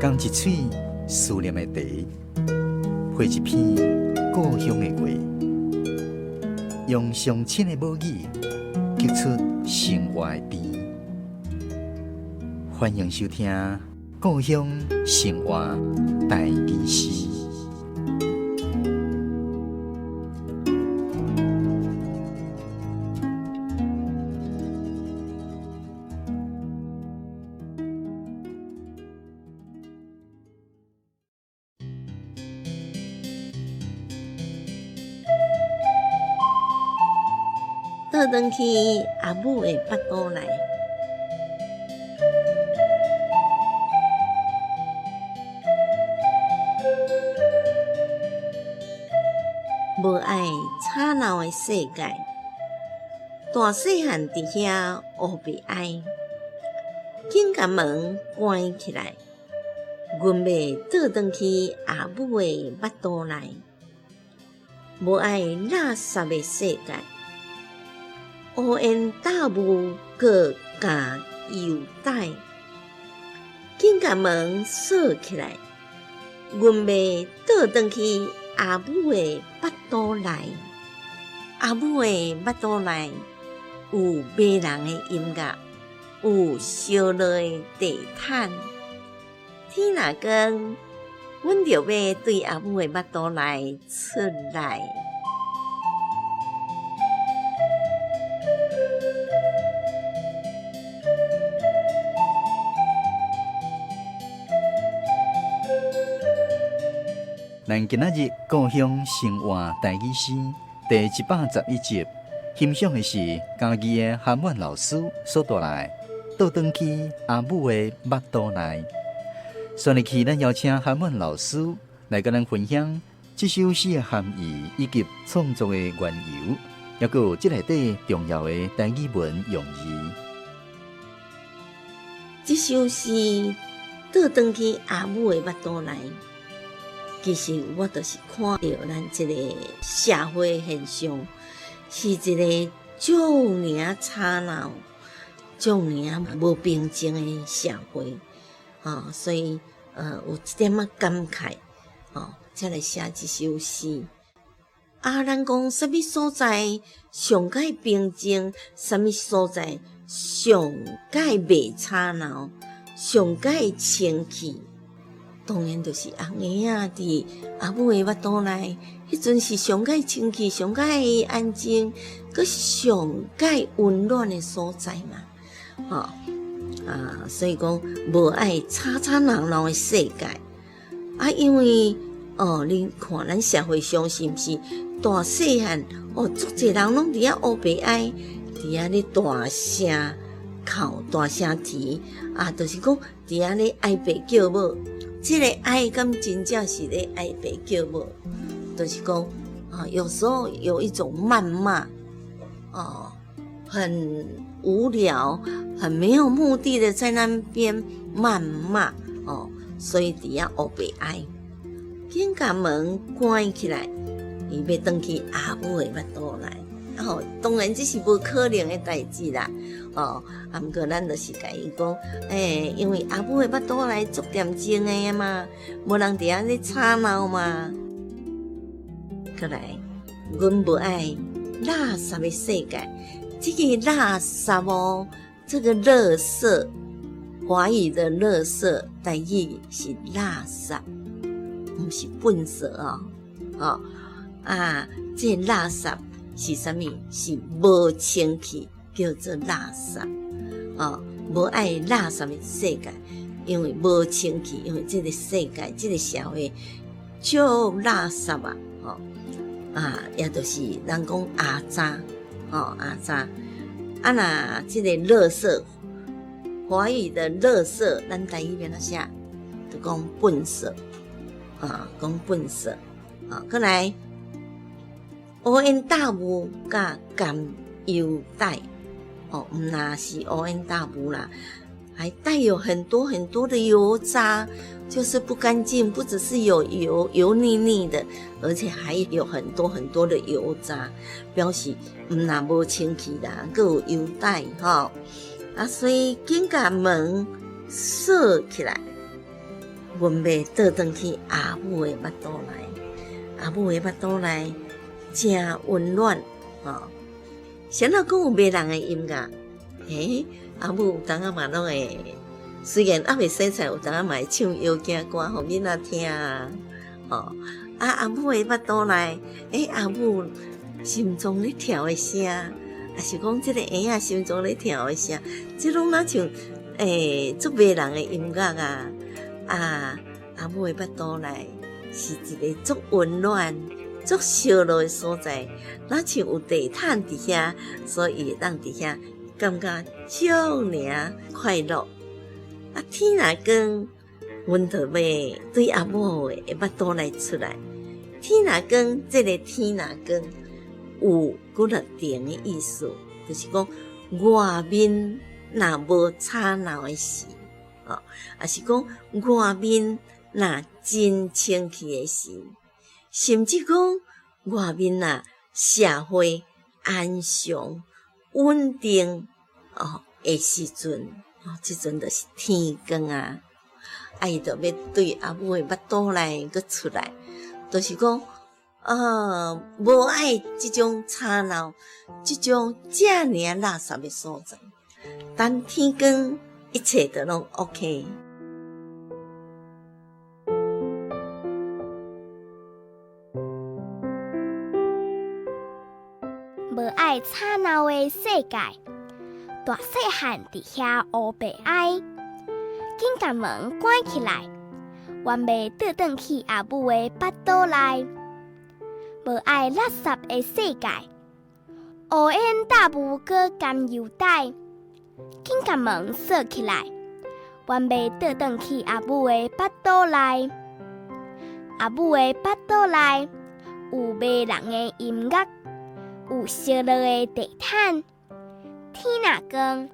讲一嘴思念的茶，配一片故乡的话，用上亲的母语激出生活的甜。欢迎收听《故乡生活台语诗》。倒转去阿母的腹肚内，无爱吵闹的世界，大细汉伫遐学悲哀，紧甲门关起来，阮要倒转去阿母的腹肚内，无爱垃圾的世界。乌烟大雾，各家犹带，紧甲门锁起来。阮要倒转去阿母的腹肚内，阿母的腹肚内有迷人的音乐，有烧热的地毯。天若光，阮就要对阿母的腹肚内出来。咱今仔日故乡生活台语诗第111集，欣赏的是嘉义的韩婉老师所带来倒转去阿母的腹肚内。选入去，咱邀请韩婉老师来跟咱分享这首诗的含义以及创作的缘由，也佮有这内底重要的台语文用字。这首诗倒转去阿母的腹肚内。其实我就是看到咱这个社会现象，是一个足尔吵闹、足尔无平静的社会，所以有一点仔感慨，才来写这首诗。咱讲什么所在上界平静，什么所在上界袂吵闹，上界清气。当然就是红孩仔伫阿母的腹肚内，迄阵是上界清气、上界安静，阁是上界温暖的所在嘛。所以讲无爱吵吵闹闹的世界。因为恁看咱社会上是毋是大细汉足侪人拢伫遐学悲哀，伫遐咧大声哭、大声啼，就是讲伫遐咧哀爸叫母。这个爱敢真正是咧爱爸叫母，就是讲有时候有一种谩骂，很无聊、很没有目的的在那边谩骂，所以伫遐学悲哀，紧甲门关起来，伊要转去阿母的腹肚内。当然这是无可能的代志啦，毋过咱就是甲伊讲，因为阿母的腹肚内足恬静的嘛，无人伫遐咧吵闹嘛。过来，阮无爱垃圾的世界，这个垃圾这个垃圾，华语的垃圾，台语是垃圾，毋是粪扫这个垃圾。是啥物？是无清气，叫做垃圾。无爱垃圾的世界，因为无清气，因为这个世界、这个社会足垃圾也就是人讲阿渣，阿渣。若这个垃圾，华语的垃圾，咱台语变哪写？就讲粪扫，讲粪扫。过来。乌烟大雾甲甘油带，毋那是乌烟大雾啦，还带有很多很多的油渣，就是不干净，不只是有油腻腻的，而且还有很多很多的油渣，表示那无清气啦，还有油带所以紧甲门锁起来，阮要倒转去阿母的腹肚内，阿母的腹肚内真温暖吼。谁若讲有迷人的音乐，阿母有当仔嘛拢会，虽然还未生出来，有当仔嘛会唱摇颈歌互囡仔听啊，吼。阿母的腹肚内，阿母心中咧跳的声，也是讲即个婴仔心中咧跳的声，即拢若像足迷人的音乐啊！阿母的腹肚内是一个足温暖、足烧热的所在，若像有地毯伫遐，所以咱伫遐感觉足尔快乐。天若光，阮就要对阿母的腹肚内出来。天若光，即个天若光有几个定的意思，就是讲外面若无吵闹的事，也是讲外面若真清气的事，甚至讲外面若社会安详稳定的时阵，即阵就是天光啊！伊就要对阿母的腹肚内佫出来。就是讲，无爱即种吵闹，即种遮尔垃圾的所在。等天光，一切都拢 OK。无爱吵闹的世界，大细汉伫遐乌白哀，紧甲门关起来。原袂倒转去阿母的腹肚内，无爱垃圾的世界，乌烟大雾搁甘犹带，紧甲门锁起来，原袂倒转去阿母的腹肚内。阿母的腹肚内有迷人的音乐，有烧热的地毯，天若光，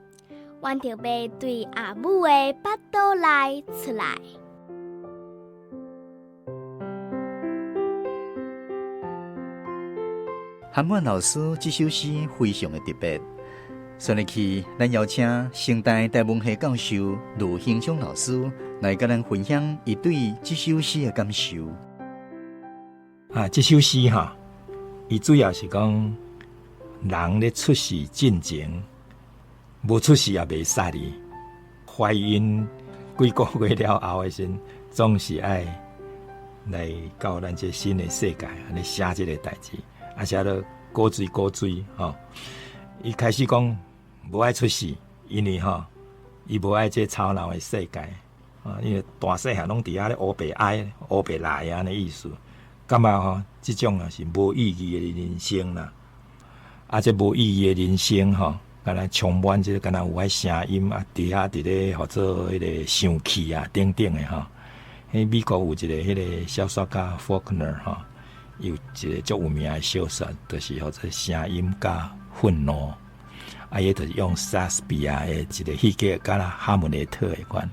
阮就要对阿母的腹肚内出来。韩婉老师这首诗非常的特别，顺利去，咱邀请成大台文系教授卢兴昌老师来跟咱分享伊对这首诗的感受。这首诗伊主要是讲人咧出世进前，无出世也袂杀哩。怀孕几个月了后的时，总是爱来到咱这新的世界，安尼写这个代志。写了古锥，伊开始讲无爱出世，因为伊无爱这吵闹的世界，因为大细汉拢伫遐咧乌白哀、乌白来安尼意思，感觉即种是无意义的人生啦。这无意义的人生敢若充满即个敢若有爱声音伫遐伫咧或者迄个生气等等的美国有一个迄个小说家 Faulkner 有一个足有名的小说，就是或者声音加愤怒，伊就是用莎士比亚的一个戏剧，加啦哈姆雷特的款，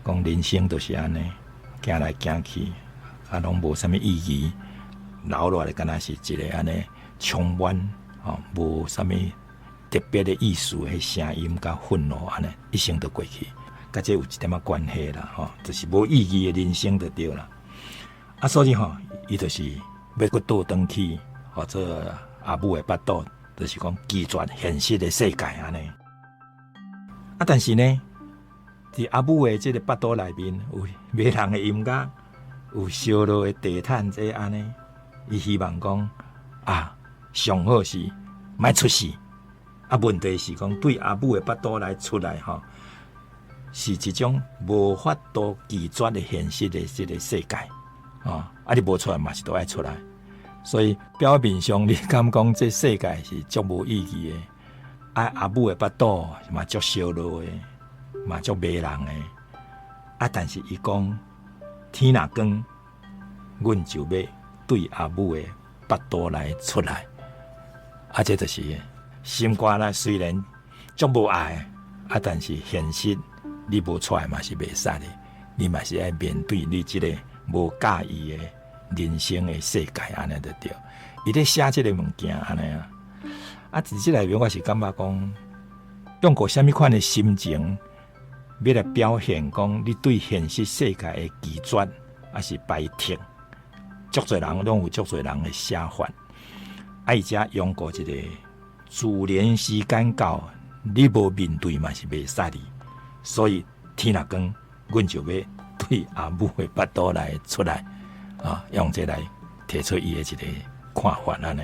讲人生就是安尼，行来行去，拢无啥物意义，留落来敢若是一个安尼充满无啥物特别的意思的声音加愤怒安尼，一生就过去，甲这有一点关系啦，就是无意义的人生就对啦。所以伊就是要佫倒转去，或者阿母的腹肚，就是讲拒绝现实的世界安尼。但是呢，伫阿母的这个腹肚内面有迷人的音乐，有烧热的地毯这安尼，伊希望讲上好是莫出世。问题是讲对阿母的腹肚内出来是一种无法度拒绝的现实的这个世界。你无出来嘛是都爱出来，所以表面上你敢讲这世界是足无意义的，阿母的腹肚嘛足烧热的，嘛足迷人的，但是伊讲天若光，阮就要对阿母的腹肚内出来，这就是心肝啦，虽然足无爱，但是现实你无出来嘛是袂使的，你嘛是爱面对你这个无介意的人生的世界安尼就对。伊咧写这个物件安尼伫这内面我是感觉讲，用过什么款的心情要来表现讲你对现实世界的拒绝还是排斥，足侪人拢有足侪人的写法。爱者用过一个自然时间到，你无面对嘛是袂使的。所以天若光，阮就要对阿母的巴肚来出来啊，用这来提出伊的一个看法安尼。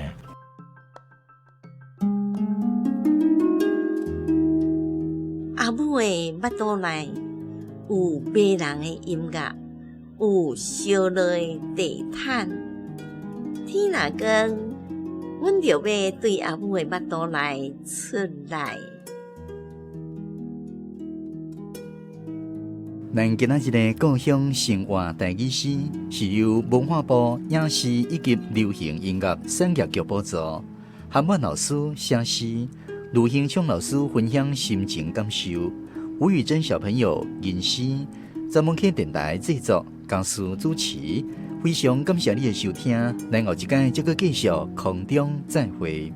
阿母的巴肚内有迷人的音乐，有烧热的地毯。天若光，阮就要对阿母的巴肚内出来。咱今仔日的故乡生活台语诗是由文化部影视以及流行音乐产业局补助，韩婉老师写诗，卢兴昌老师分享心情感受，吴宇珍小朋友吟诗，专门去电台制作，教师主持。非常感谢你的收听，咱后一天再继续空中再会。